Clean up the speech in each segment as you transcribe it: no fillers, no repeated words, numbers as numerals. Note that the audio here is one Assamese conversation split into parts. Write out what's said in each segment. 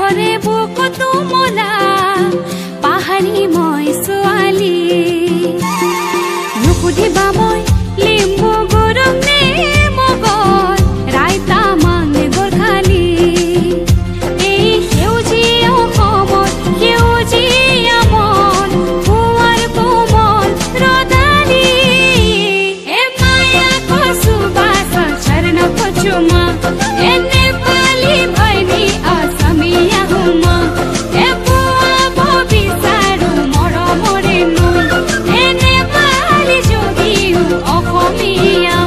কৰে বুকুটো মোলা পাহাৰী মই ছোৱালী নুসুধিবা মই লিম্বু গৰম নে মগজ ৰাইতা মানে গৰখালি এই সেউজীয়া অসমত সেউজীয়া মন পুৱাৰ কোমল ৰদালি এ মায়া কচু বাছৰ চৰণ পচুমা এ নেপালী ভৈনী অসমীয়া হুমা এ পুৱা ভবিচাৰো মৰমৰে নৈ এ নেপালী যদিও অসমীয়া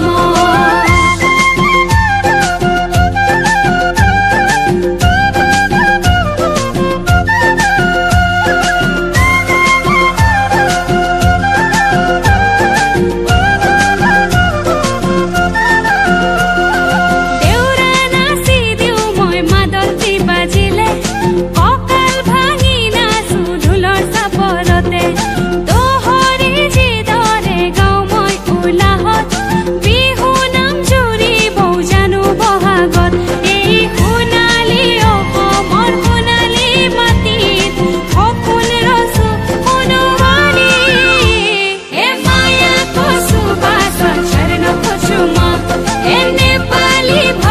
Nepali